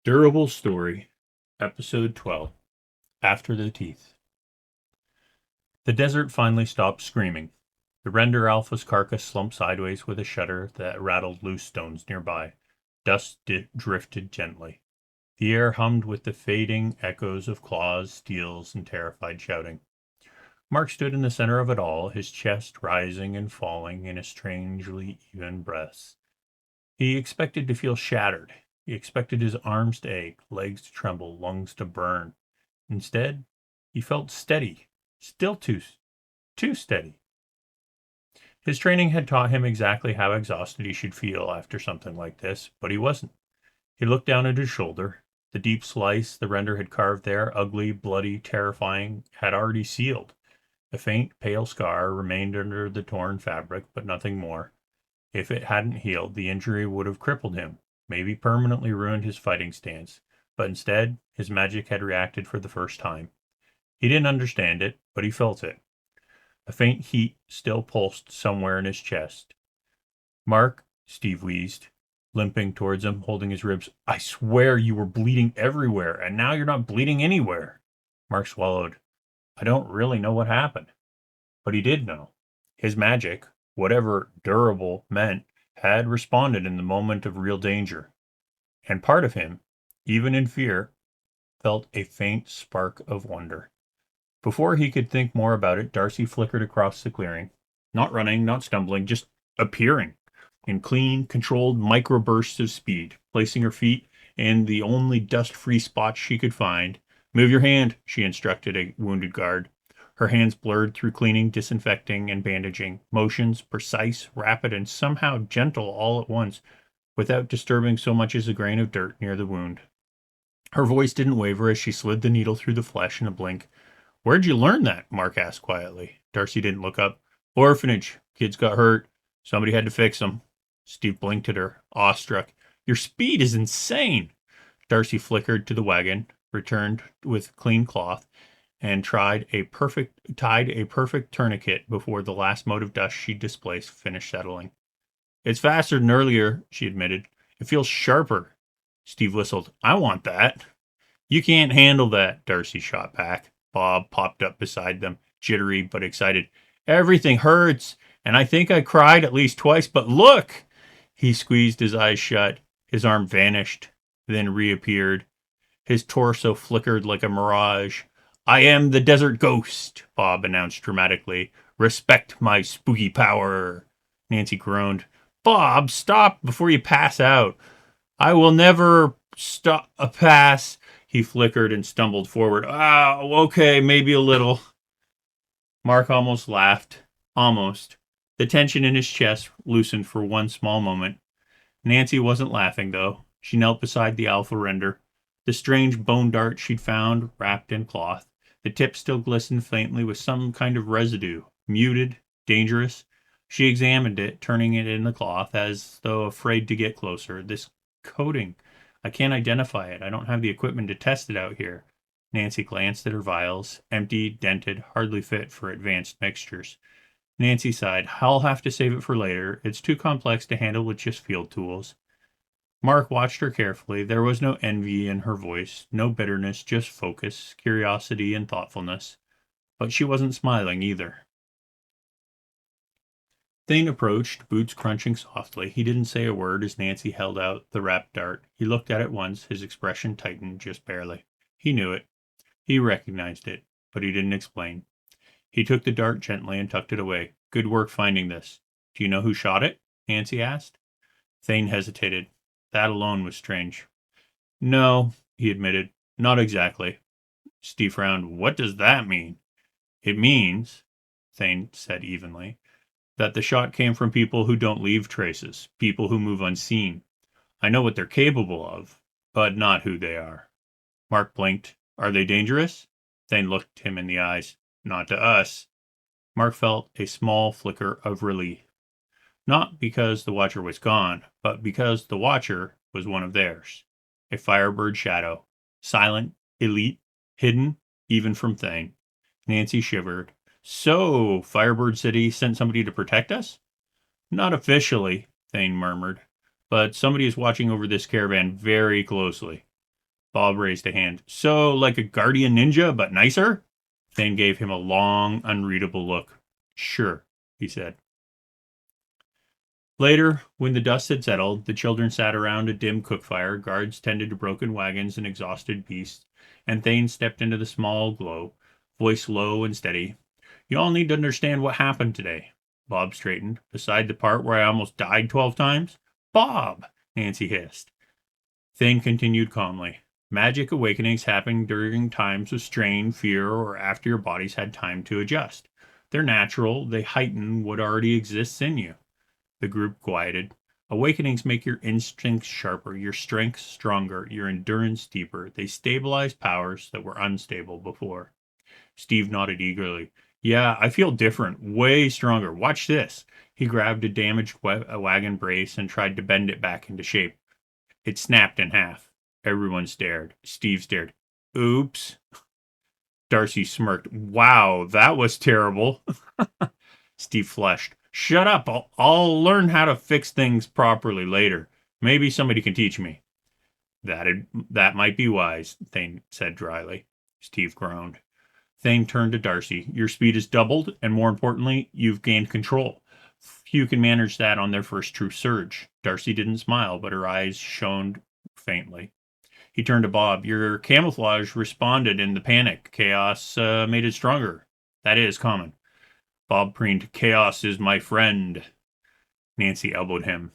Durable Story, Episode 12, After the Teeth. The desert finally stopped screaming. The render alpha's carcass slumped sideways with a shudder that rattled loose stones nearby. Dust drifted gently. The air hummed with the fading echoes of claws, steels, and terrified shouting. Mark stood in the center of it all, his chest rising and falling in a strangely even breaths. He expected to feel shattered. He expected his arms to ache, legs to tremble, lungs to burn. Instead, he felt steady, still too steady. His training had taught him exactly how exhausted he should feel after something like this, but he wasn't. He looked down at his shoulder. The deep slice the render had carved there, ugly, bloody, terrifying, had already sealed. A faint, pale scar remained under the torn fabric, but nothing more. If it hadn't healed, the injury would have crippled him, maybe permanently ruined his fighting stance. But instead, his magic had reacted for the first time. He didn't understand it, but he felt it. A faint heat still pulsed somewhere in his chest. "Mark," Steve wheezed, limping towards him, holding his ribs. "I swear you were bleeding everywhere, and now you're not bleeding anywhere." Mark swallowed. "I don't really know what happened." But he did know. His magic, whatever durable meant, had responded in the moment of real danger. And part of him, even in fear, felt a faint spark of wonder. Before he could think more about it, Darcy flickered across the clearing. Not running, not stumbling, just appearing in clean, controlled microbursts of speed, placing her feet in the only dust-free spots she could find. "Move your hand," she instructed a wounded guard. Her hands blurred through cleaning, disinfecting, and bandaging, motions precise, rapid, and somehow gentle all at once, without disturbing so much as a grain of dirt near the wound. Her voice didn't waver as she slid the needle through the flesh in a blink. "Where'd you learn that?" Mark asked quietly. Darcy didn't look up. "Orphanage. Kids got hurt. Somebody had to fix them." Steve blinked at her, awestruck. "Your speed is insane." Darcy flickered to the wagon, returned with clean cloth, and tied a perfect tourniquet before the last mote of dust she displaced finished settling. "It's faster than earlier," she admitted. "It feels sharper." Steve whistled. "I want that." "You can't handle that," Darcy shot back. Bob popped up beside them, jittery but excited. "Everything hurts, and I think I cried at least twice, but look!" He squeezed his eyes shut. His arm vanished, then reappeared. His torso flickered like a mirage. "I am the Desert Ghost," Bob announced dramatically. "Respect my spooky power." Nancy groaned. "Bob, stop before you pass out." "I will never stop a pass." He flickered and stumbled forward. "Ah, okay, maybe a little." Mark almost laughed. Almost. The tension in his chest loosened for one small moment. Nancy wasn't laughing, though. She knelt beside the alpha render. The strange bone dart she'd found, wrapped in cloth. The tip still glistened faintly with some kind of residue. Muted, dangerous. She examined it, turning it in the cloth, as though afraid to get closer. "This coating. I can't identify it. I don't have the equipment to test it out here." Nancy glanced at her vials, empty, dented, hardly fit for advanced mixtures. Nancy sighed. "I'll have to save it for later. It's too complex to handle with just field tools." Mark watched her carefully. There was no envy in her voice, no bitterness, just focus, curiosity, and thoughtfulness. But she wasn't smiling either. Thane approached, boots crunching softly. He didn't say a word as Nancy held out the wrapped dart. He looked at it once, his expression tightened just barely. He knew it. He recognized it, but he didn't explain. He took the dart gently and tucked it away. "Good work finding this." "Do you know who shot it?" Nancy asked. Thane hesitated. That alone was strange. "No," he admitted. "Not exactly." Steve frowned. "What does that mean?" "It means," Thane said evenly, "that the shot came from people who don't leave traces, people who move unseen. I know what they're capable of, but not who they are." Mark blinked. "Are they dangerous?" Thane looked him in the eyes. "Not to us." Mark felt a small flicker of relief. Not because the Watcher was gone, but because the Watcher was one of theirs. A Firebird shadow. Silent, elite, hidden, even from Thane. Nancy shivered. "So, Firebird City sent somebody to protect us?" "Not officially," Thane murmured, "but somebody is watching over this caravan very closely." Bob raised a hand. So, like a guardian ninja, but nicer? Thane gave him a long, unreadable look. Sure, he said. Later, when the dust had settled, the children sat around a dim cook fire, guards tended to broken wagons and exhausted beasts, and Thane stepped into the small glow, voice low and steady. You all need to understand what happened today. Bob straightened. Beside the part where I almost died 12 times? Bob! Nancy hissed. Thane continued calmly. Magic awakenings happen during times of strain, fear, or after your body's had time to adjust. They're natural, they heighten what already exists in you. The group quieted. Awakenings make your instincts sharper, your strength stronger, your endurance deeper. They stabilize powers that were unstable before. Steve nodded eagerly. Yeah, I feel different, way stronger. Watch this. He grabbed a damaged wagon brace and tried to bend it back into shape. It snapped in half. Everyone stared. Steve stared. Oops. Darcy smirked. Wow, that was terrible. Steve flushed. Shut up. I'll learn how to fix things properly later. Maybe somebody can teach me. That might be wise, Thane said dryly. Steve groaned. Thane turned to Darcy. Your speed is doubled, and more importantly, you've gained control. Few can manage that on their first true surge. Darcy didn't smile, but her eyes shone faintly. He turned to Bob. Your camouflage responded in the panic. Chaos made it stronger. That is common. Bob preened. Chaos is my friend. Nancy elbowed him.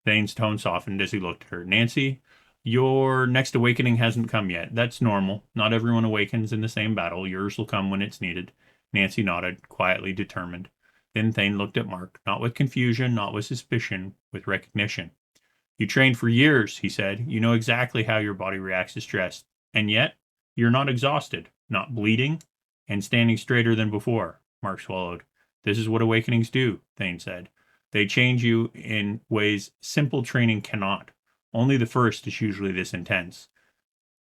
Thane's tone softened as he looked at her. Nancy, your next awakening hasn't come yet. That's normal. Not everyone awakens in the same battle. Yours will come when it's needed. Nancy nodded, quietly determined. Then Thane looked at Mark, not with confusion, not with suspicion, with recognition. You trained for years, he said. You know exactly how your body reacts to stress. And yet, you're not exhausted, not bleeding, and standing straighter than before. Mark swallowed. This is what awakenings do, Thane said. They change you in ways simple training cannot. Only the first is usually this intense.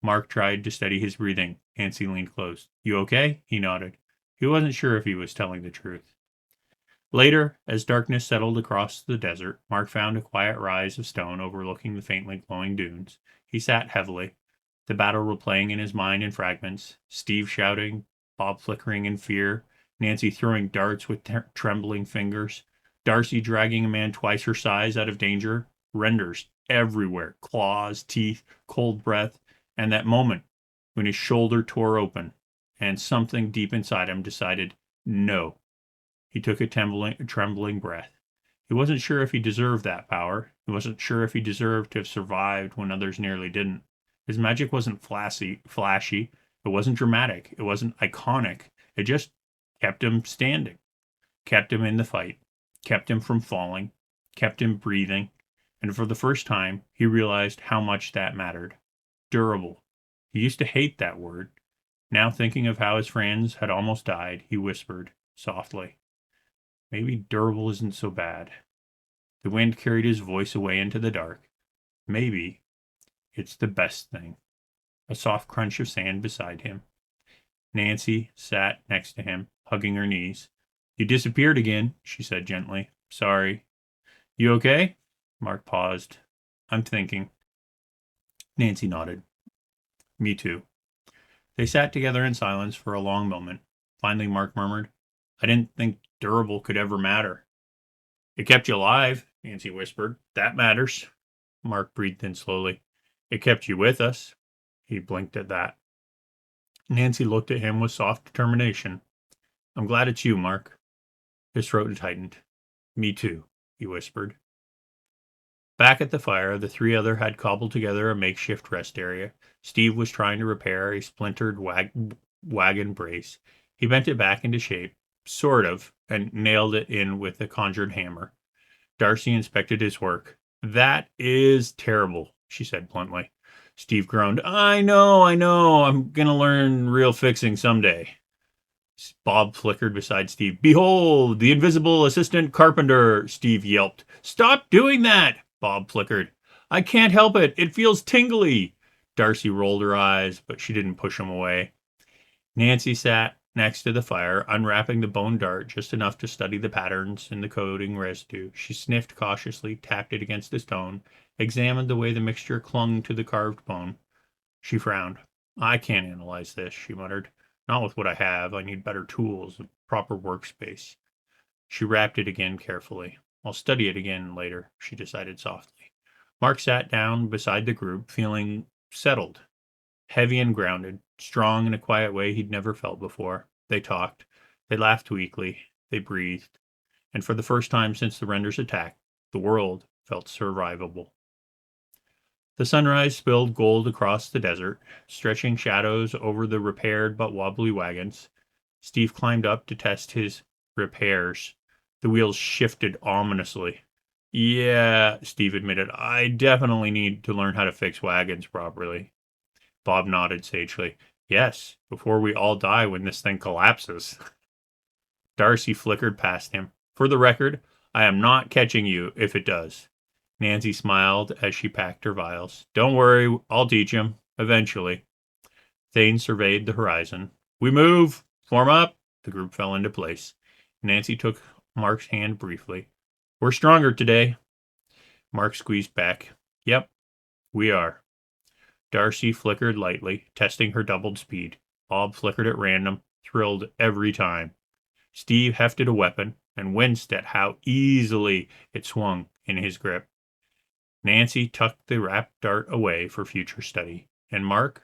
Mark tried to steady his breathing. Nancy leaned close. You okay? He nodded. He wasn't sure if he was telling the truth. Later, as darkness settled across the desert, Mark found a quiet rise of stone overlooking the faintly glowing dunes. He sat heavily, the battle replaying in his mind in fragments, Steve shouting, Bob flickering in fear, Nancy throwing darts with trembling fingers, Darcy dragging a man twice her size out of danger, renders everywhere, claws, teeth, cold breath, and that moment when his shoulder tore open and something deep inside him decided, no. He took a trembling breath. He wasn't sure if he deserved that power. He wasn't sure if he deserved to have survived when others nearly didn't. His magic wasn't flashy. It wasn't dramatic. It wasn't iconic. It just kept him standing, kept him in the fight, kept him from falling, kept him breathing. And for the first time, he realized how much that mattered. Durable. He used to hate that word. Now, thinking of how his friends had almost died, he whispered softly, maybe durable isn't so bad. The wind carried his voice away into the dark. Maybe it's the best thing. A soft crunch of sand beside him. Nancy sat next to him, hugging her knees. You disappeared again, she said gently. Sorry. You okay? Mark paused. I'm thinking. Nancy nodded. Me too. They sat together in silence for a long moment. Finally, Mark murmured, I didn't think durable could ever matter. It kept you alive, Nancy whispered. That matters. Mark breathed in slowly. It kept you with us. He blinked at that. Nancy looked at him with soft determination. I'm glad it's you, Mark. His throat tightened. Me too, he whispered. Back at the fire, the three other had cobbled together a makeshift rest area. Steve was trying to repair a splintered wagon brace. He bent it back into shape, sort of, and nailed it in with a conjured hammer. Darcy inspected his work. That is terrible, she said bluntly. Steve groaned. I know. I'm gonna learn real fixing someday. Bob flickered beside Steve. Behold, the invisible assistant carpenter, Steve yelped. Stop doing that, Bob flickered. I can't help it. It feels tingly. Darcy rolled her eyes, but she didn't push him away. Nancy sat next to the fire, unwrapping the bone dart just enough to study the patterns in the coating residue. She sniffed cautiously, tapped it against the stone, examined the way the mixture clung to the carved bone. She frowned. I can't analyze this, she muttered. Not with what I have. I need better tools, a proper workspace. She wrapped it again carefully. I'll study it again later, she decided softly. Mark sat down beside the group, feeling settled, heavy and grounded, strong in a quiet way he'd never felt before. They talked. They laughed weakly. They breathed. And for the first time since the Render's attack, the world felt survivable. The sunrise spilled gold across the desert, stretching shadows over the repaired but wobbly wagons. Steve climbed up to test his repairs. The wheels shifted ominously. Yeah, Steve admitted, I definitely need to learn how to fix wagons properly. Bob nodded sagely. Yes, before we all die when this thing collapses. Darcy flickered past him. For the record, I am not catching you if it does. Nancy smiled as she packed her vials. Don't worry, I'll teach him. Eventually. Thane surveyed the horizon. We move! Form up! The group fell into place. Nancy took Mark's hand briefly. We're stronger today. Mark squeezed back. Yep, we are. Darcy flickered lightly, testing her doubled speed. Bob flickered at random, thrilled every time. Steve hefted a weapon and winced at how easily it swung in his grip. Nancy tucked the wrapped dart away for future study. And Mark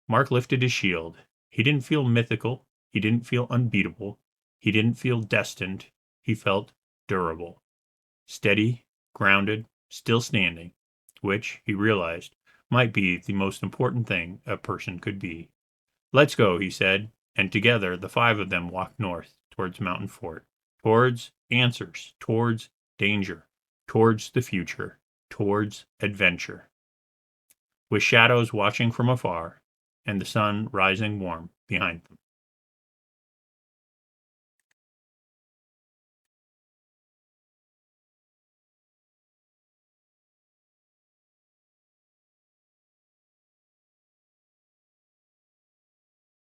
lifted his shield. He didn't feel mythical. He didn't feel unbeatable. He didn't feel destined. He felt durable. Steady, grounded, still standing, which, he realized, might be the most important thing a person could be. Let's go, he said, and together the five of them walked north towards Mountain Fort, towards answers, towards danger, towards the future, towards adventure. With shadows watching from afar and the sun rising warm behind them.